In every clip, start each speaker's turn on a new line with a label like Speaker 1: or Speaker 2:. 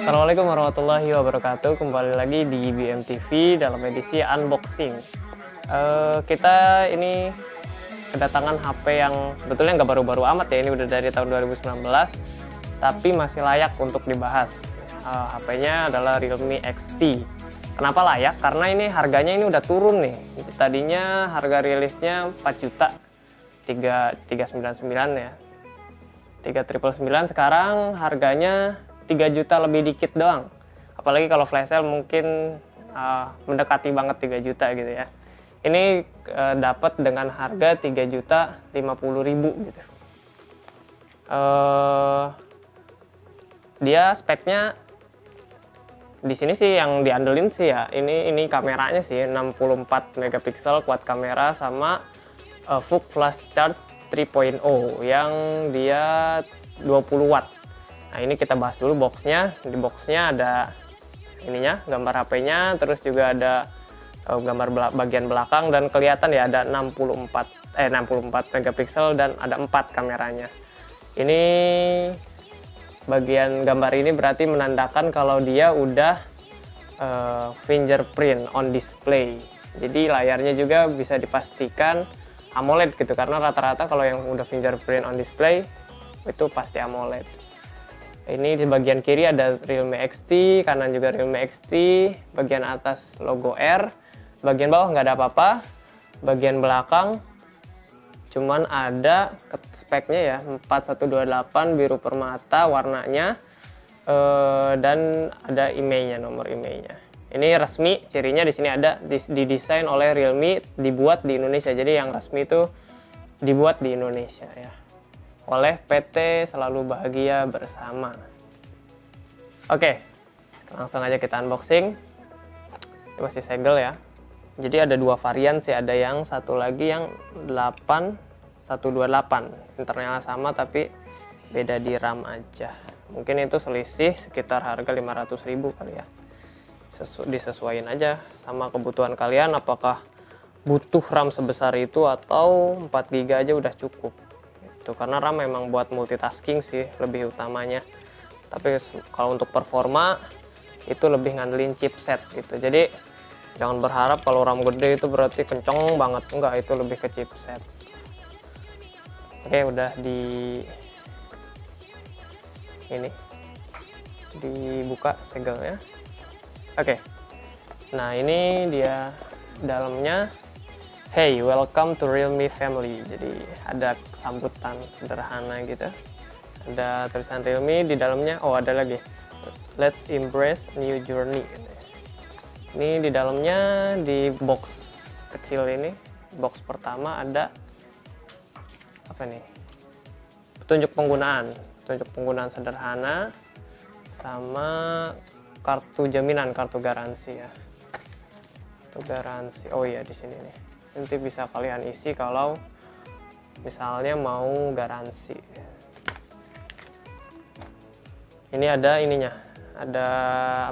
Speaker 1: Assalamualaikum warahmatullahi wabarakatuh. Kembali lagi di BMTV dalam edisi unboxing. Kita ini kedatangan HP yang sebetulnya nggak baru-baru amat ya. Ini udah dari tahun 2019, tapi masih layak untuk dibahas. HP-nya adalah Realme XT. Kenapa layak? Karena ini harganya ini udah turun nih. Tadinya harga rilisnya 4 juta 399 ya. 3.999, sekarang harganya 3 juta lebih dikit doang. Apalagi kalau flash sale mungkin mendekati banget 3 juta gitu ya. Ini dapat dengan harga 3.050.000 gitu. Dia speknya di sini sih yang diandelin sih ya. Ini kameranya sih 64 megapiksel quad kamera sama VOOC flash charge 3.0 yang dia 20 watt. Nah, ini kita bahas dulu boxnya. Di boxnya ada ininya, gambar HP-nya, terus juga ada gambar bagian belakang dan kelihatan ya ada 64 megapiksel dan ada 4 kameranya. Ini bagian gambar ini berarti menandakan kalau dia udah fingerprint on display. Jadi layarnya juga bisa dipastikan AMOLED gitu, karena rata-rata kalau yang udah fingerprint on display itu pasti AMOLED. Ini di bagian kiri ada Realme XT, kanan juga Realme XT, bagian atas logo R, bagian bawah nggak ada apa-apa, bagian belakang cuman ada speknya ya 4128 biru permata warnanya, dan ada IMEI-nya, nomor IMEI-nya. Ini resmi, cirinya di sini ada didesain oleh Realme, dibuat di Indonesia. Jadi yang resmi itu dibuat di Indonesia ya, oleh PT Selalu Bahagia Bersama. Oke, langsung aja kita unboxing. Ini masih segel ya. Jadi ada dua varian sih, ada yang satu lagi yang 8128, internalnya sama tapi beda di RAM aja. Mungkin itu selisih sekitar harga 500.000 kali ya. Disesuaikan aja sama kebutuhan kalian, apakah butuh RAM sebesar itu atau 4 GB aja udah cukup. Itu karena RAM memang buat multitasking sih lebih utamanya. Tapi kalau untuk performa itu lebih ngandelin chipset gitu. Jadi jangan berharap kalau RAM gede itu berarti kenceng banget, enggak, itu lebih ke chipset. Oke, udah ini dibuka segelnya. Oke. Nah, ini dia dalamnya. Hey, welcome to Realme family. Jadi ada sambutan sederhana gitu. Ada tulisan Realme di dalamnya. Oh, ada lagi. Let's embrace new journey. Ini di dalamnya, di box kecil ini, box pertama ada apa nih? Petunjuk penggunaan sederhana sama kartu jaminan, kartu garansi ya. Kartu garansi. Oh iya, di sini nih. Nanti bisa kalian isi kalau misalnya mau garansi. Ini ada ininya. Ada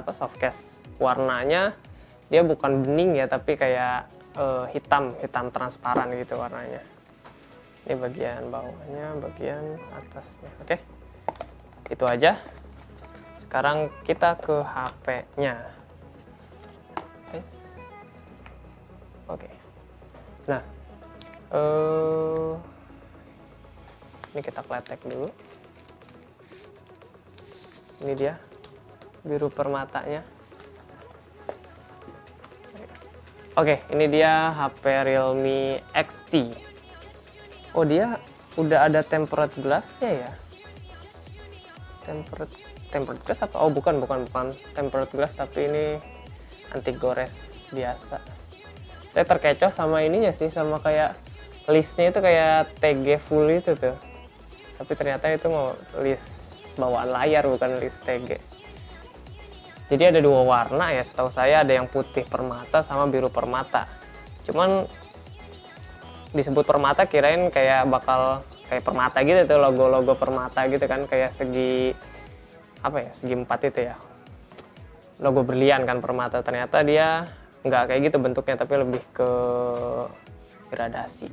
Speaker 1: apa, softcase. Warnanya dia bukan bening ya, tapi kayak hitam transparan gitu warnanya. Ini bagian bawahnya, bagian atasnya. Oke, itu aja. Sekarang kita ke HP-nya. Oke. Nah, ini kita kletek dulu. Ini dia biru permatanya. Oke, ini dia HP Realme XT. Oh, dia udah ada tempered glass-nya ya? Tempered glass apa? Oh, bukan tempered glass, tapi ini anti gores biasa. Saya terkecoh sama ininya sih, sama kayak listnya itu kayak TG full itu tuh. Tapi ternyata itu mau list bawaan layar, bukan list TG. Jadi ada dua warna ya, setahu saya ada yang putih permata sama biru permata. Cuman disebut permata kirain kayak bakal kayak permata gitu tuh, logo-logo permata gitu kan, kayak segi apa ya, segi 4 itu ya. Logo berlian kan permata, ternyata dia nggak kayak gitu bentuknya, tapi lebih ke gradasi.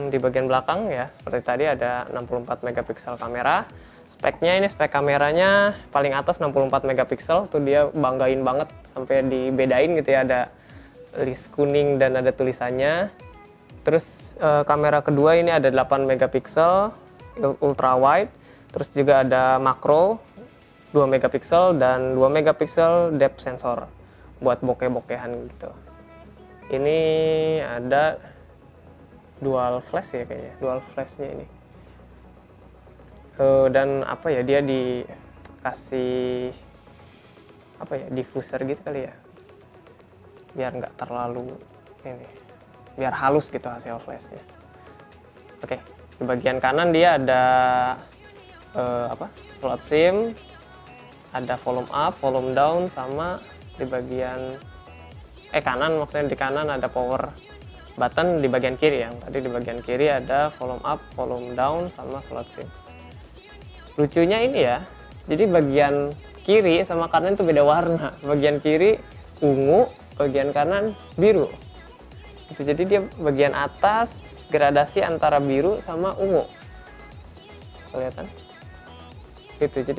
Speaker 1: Di bagian belakang ya seperti tadi ada 64 megapiksel kamera. Speknya ini, spek kameranya paling atas 64 megapiksel tuh, dia banggain banget sampai dibedain gitu ya, ada list kuning dan ada tulisannya. Terus kamera kedua ini ada 8 megapiksel ultra wide, terus juga ada makro 2 megapiksel dan 2 megapiksel depth sensor buat bokeh-bokehan gitu. Ini ada dual flash ya kayaknya, dual flashnya ini. Dan apa ya, dia dikasih apa ya, diffuser gitu kali ya, biar nggak terlalu ini, biar halus gitu hasil flashnya. Oke, di bagian kanan dia ada slot SIM, ada volume up, volume down, sama di bagian kanan, maksudnya di kanan ada power button, di bagian kiri yang tadi di bagian kiri ada volume up, volume down, sama slot SIM. Lucunya ini ya, jadi bagian kiri sama kanan itu beda warna. Bagian kiri ungu, bagian kanan biru. Itu jadi dia bagian atas gradasi antara biru sama ungu. Kelihatan? Gitu.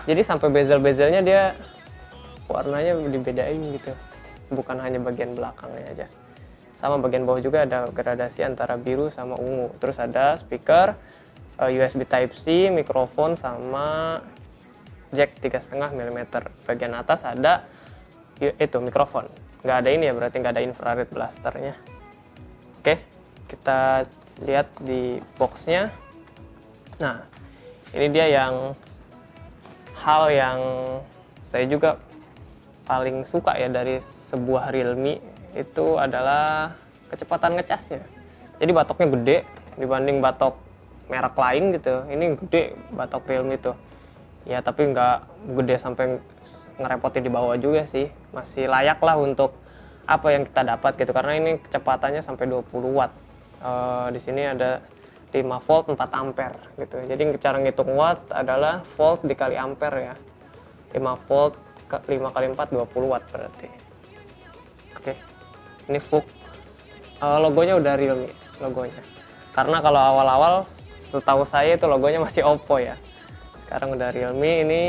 Speaker 1: Jadi sampai bezel-bezelnya dia warnanya dibedain gitu. Bukan hanya bagian belakangnya aja. Sama bagian bawah juga ada gradasi antara biru sama ungu. Terus ada speaker, USB Type-C, mikrofon, sama jack 3,5 mm. Bagian atas ada itu mikrofon. Nggak ada ini ya, berarti nggak ada infrared blasternya. Oke, kita lihat di boxnya. Nah, ini dia hal yang saya juga paling suka ya dari sebuah Realme, itu adalah kecepatan ngecasnya. Jadi batoknya gede dibanding batok merek lain gitu. Ini gede batok Realme itu ya, tapi nggak gede sampai ngerepotin di bawah juga sih. Masih layak lah untuk apa yang kita dapat gitu, karena ini kecepatannya sampai 20 watt. Di sini ada 5 volt 4 ampere gitu. Jadi cara ngitung watt adalah volt dikali ampere ya. 5 volt 5 kali 4 20 watt berarti. Oke. Ini VOOC. Logonya udah Realme logonya. Karena kalau awal-awal setahu saya itu logonya masih Oppo ya. Sekarang udah Realme. Ini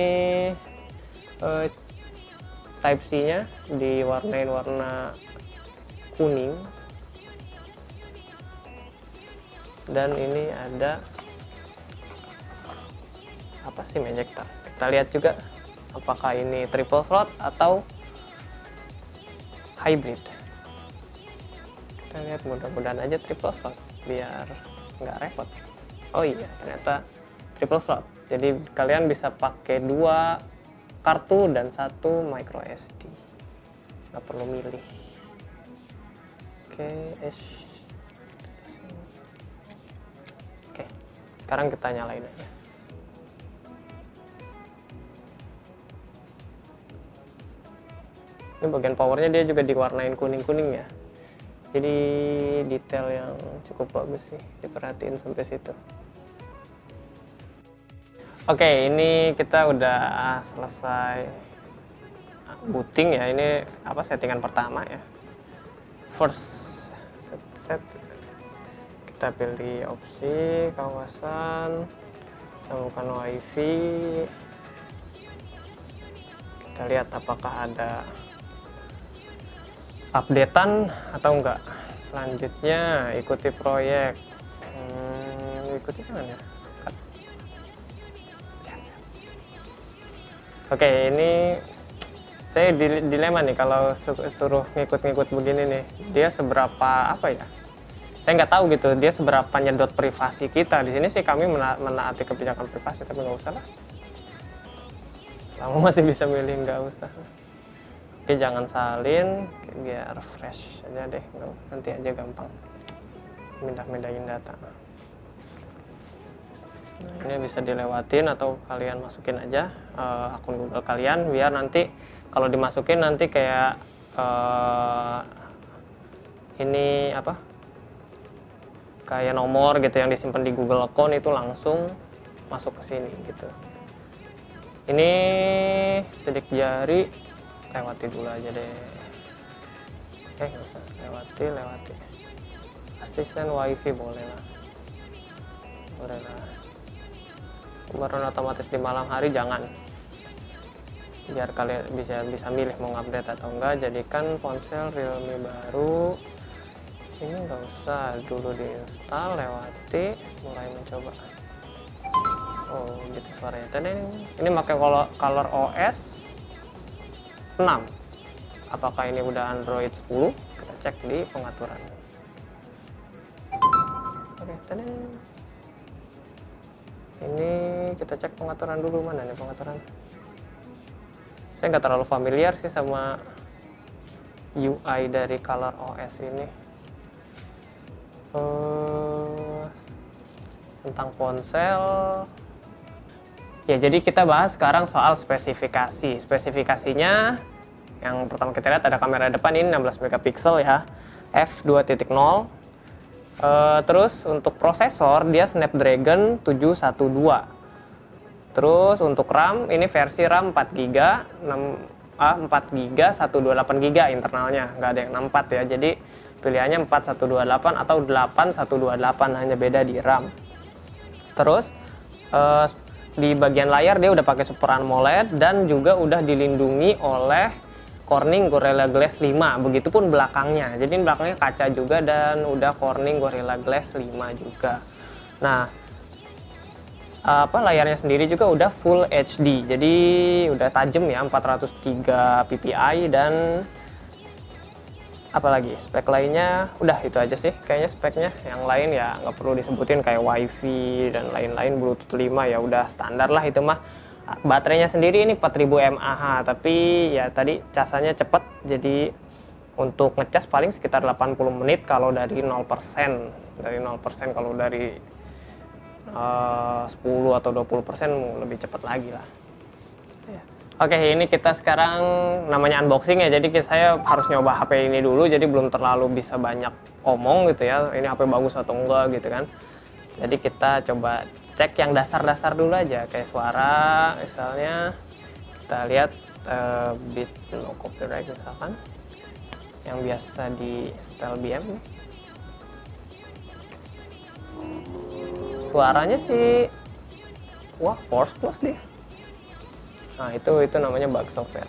Speaker 1: Type-C-nya diwarnain warna kuning. Dan ini ada apa sih, ejector. Kita lihat juga apakah ini triple slot atau hybrid. Kita lihat, mudah-mudahan aja triple slot biar nggak repot. Oh iya, ternyata triple slot. Jadi kalian bisa pakai 2 kartu dan 1 micro SD. Nggak perlu milih. Oke, sekarang kita nyalain aja. Ini bagian powernya dia juga diwarnain kuning-kuning ya. Jadi detail yang cukup bagus sih, diperhatiin sampai situ. Oke, ini kita udah selesai booting ya. Ini settingan pertama ya. First set. Kita pilih opsi kawasan, sambungkan WiFi. Kita lihat apakah ada updatean atau enggak. Selanjutnya ikuti proyek. Ikuti kan ya? Oke, ini saya dilema nih kalau suruh ngikut-ngikut begini nih. Dia seberapa ya? Saya nggak tahu gitu. Dia seberapa nyedot privasi kita. Di sini sih kami menaati kebijakan privasi, tapi nggak usah lah. Selama masih bisa milih, nggak usah. Oke, jangan salin, biar fresh aja deh. Nanti aja gampang pindah-pindahin data. Nah, ini bisa dilewatin atau kalian masukin aja akun Google kalian, biar nanti kalau dimasukin nanti kayak ini kayak nomor gitu yang disimpan di Google account itu langsung masuk ke sini gitu. Ini sidik jari lewati dulu aja deh. Nggak usah lewati. asisten wifi boleh lah, boleh lah. Pembaruan otomatis di malam hari jangan, biar kalian bisa milih mau update atau enggak. Jadikan ponsel Realme baru. Ini nggak usah dulu diinstal, lewati, mulai mencoba. Oh gitu suaranya. Tadi ini pakai color OS 6. Apakah ini udah Android 10? Kita cek di pengaturan. Oke, tadi ini kita cek pengaturan dulu. Mana nih pengaturan? Saya nggak terlalu familiar sih sama UI dari color OS ini. Tentang ponsel ya, jadi kita bahas sekarang soal spesifikasinya. Yang pertama kita lihat ada kamera depan, ini 16 megapiksel ya, f2.0. Terus untuk prosesor dia Snapdragon 712. Terus untuk RAM ini versi RAM 4GB 4GB 128GB internalnya, nggak ada yang 64 ya, jadi pilihannya 4128 atau 8128, hanya beda di RAM. Terus di bagian layar dia udah pakai Super AMOLED dan juga udah dilindungi oleh Corning Gorilla Glass 5. Begitupun belakangnya. Jadi belakangnya kaca juga dan udah Corning Gorilla Glass 5 juga. Nah, layarnya sendiri juga udah Full HD. Jadi udah tajam ya, 403 ppi dan apalagi spek lainnya udah itu aja sih kayaknya speknya. Yang lain ya nggak perlu disebutin, kayak wifi dan lain-lain, Bluetooth 5 ya udah standar lah itu mah. Baterainya sendiri ini 4000 mAh, tapi ya tadi casanya cepet, jadi untuk ngecas paling sekitar 80 menit kalau dari 0%. Dari 0%, kalau dari 10 atau 20% lebih cepat lagi lah. Oke, ini kita sekarang namanya unboxing ya, jadi saya harus nyoba HP ini dulu, jadi belum terlalu bisa banyak omong gitu ya, ini HP bagus atau enggak gitu kan. Jadi kita coba cek yang dasar-dasar dulu aja, kayak suara misalnya. Kita lihat bit no copyright misalkan, yang biasa di setel BM nih. Suaranya sih, wah, force plus dia. Nah itu namanya bug software.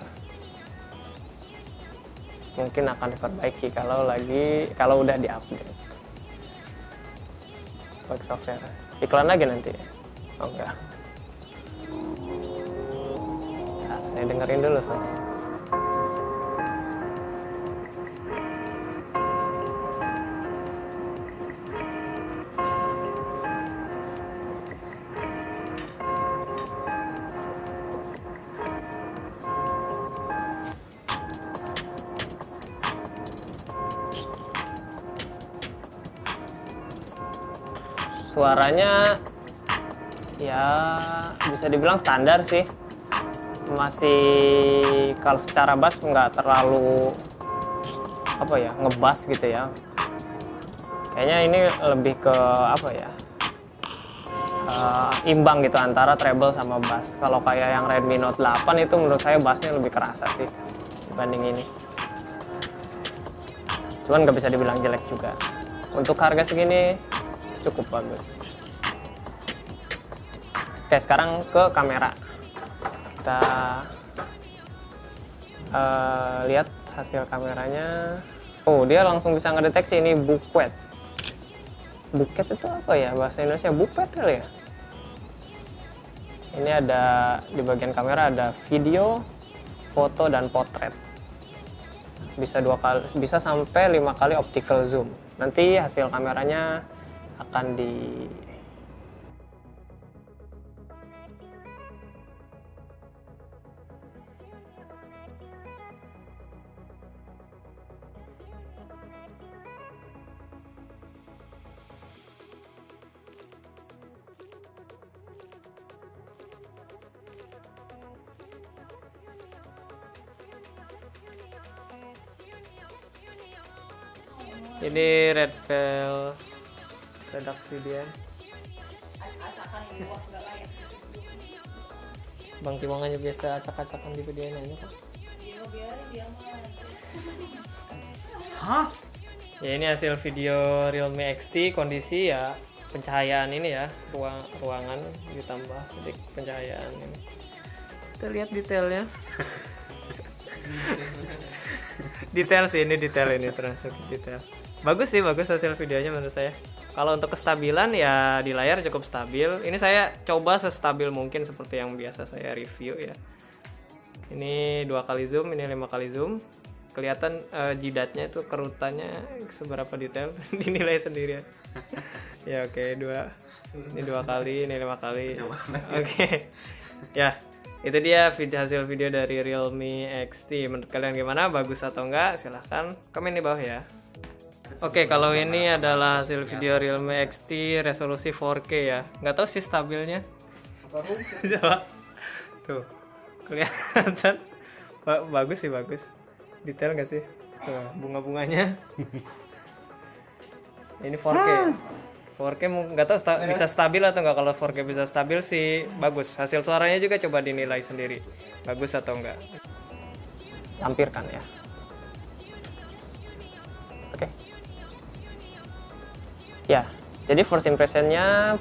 Speaker 1: Mungkin akan diperbaiki kalau udah diupdate. Bug software. Iklan lagi nanti. Oh enggak. Nah, saya dengerin dulu soalnya. Suaranya ya bisa dibilang standar sih, masih kalau secara bass nggak terlalu ngebass gitu ya. Kayaknya ini lebih ke imbang gitu antara treble sama bass. Kalau kayak yang Redmi Note 8 itu menurut saya bassnya lebih kerasa sih dibanding ini. Cuman nggak bisa dibilang jelek juga. Untuk harga segini cukup bagus. Oke, sekarang ke kamera. Kita lihat hasil kameranya. Oh, dia langsung bisa ngedeteksi ini bokeh. Bokeh itu apa ya bahasa Indonesia? Bokeh kali ya. Ini ada di bagian kamera ada video, foto dan potret. Bisa sampai 5 kali optical zoom. Nanti hasil kameranya akan ini Red Veil redaksi dia. Bang Timong aja biasa acak-acakan di videonya aja kok. Hah? Ya ini hasil video Realme XT, kondisi ya pencahayaan ini ya, ruangan ditambah sedikit pencahayaan ini. Kita lihat detailnya. Detail sih ini, detail ini termasuk detail. Bagus sih, bagus hasil videonya menurut saya. Kalau untuk kestabilan ya di layar cukup stabil. Ini saya coba sestabil mungkin seperti yang biasa saya review ya. Ini 2 kali zoom, ini 5 kali zoom. Kelihatan jidatnya itu kerutannya seberapa detail dinilai sendiri ya. Ya oke, ini 2 kali, ini 5 kali. Oke. Ya, itu dia hasil video dari Realme XT. Menurut kalian gimana? Bagus atau enggak? Silahkan komen di bawah ya. Oke, kalau ini adalah hasil video Realme XT resolusi 4K ya. Nggak tahu sih stabilnya. Coba. Tuh. Kelihatan. Bagus sih, bagus. Detail nggak sih? Tuh, bunga-bunganya. Ini 4K. 4K nggak tahu bisa stabil atau nggak. Kalau 4K bisa stabil sih bagus. Hasil suaranya juga coba dinilai sendiri. Bagus atau enggak. Lampirkan ya. Oke. Ya, jadi first impressionnya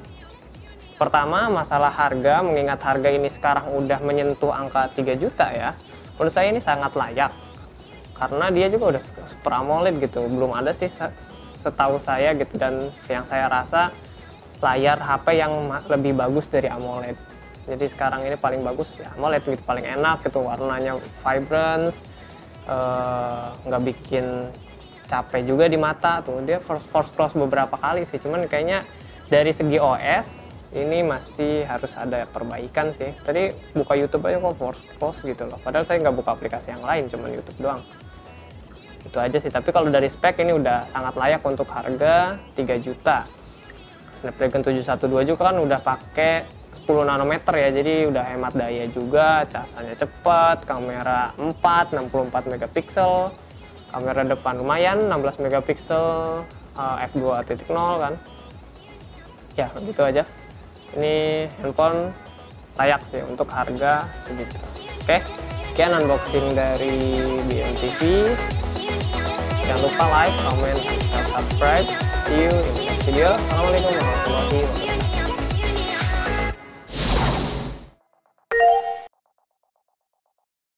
Speaker 1: pertama masalah harga, mengingat harga ini sekarang udah menyentuh angka 3 juta ya. Menurut saya ini sangat layak. Karena dia juga udah Super AMOLED gitu, belum ada sih setahu saya gitu, dan yang saya rasa layar HP yang lebih bagus dari AMOLED. Jadi sekarang ini paling bagus ya AMOLED gitu, paling enak gitu, warnanya vibrant, nggak bikin capek juga di mata tuh. Dia force close beberapa kali sih, cuman kayaknya dari segi OS ini masih harus ada perbaikan sih. Tadi buka YouTube aja kok force close gitu loh, padahal saya nggak buka aplikasi yang lain, cuman YouTube doang. Itu aja sih, tapi kalau dari spek ini udah sangat layak untuk harga 3 juta. Snapdragon 712 juga kan udah pakai 10 nanometer ya, jadi udah hemat daya juga, casanya cepat, kamera 64 megapiksel, kamera depan lumayan 16 megapiksel, f2.0 kan. Ya begitu aja, ini handphone layak sih untuk harga segitu. Oke, sekian unboxing dari BMTV. Jangan lupa like, comment, dan subscribe. See you in the next video. Assalamualaikum warahmatullahi wabarakatuh.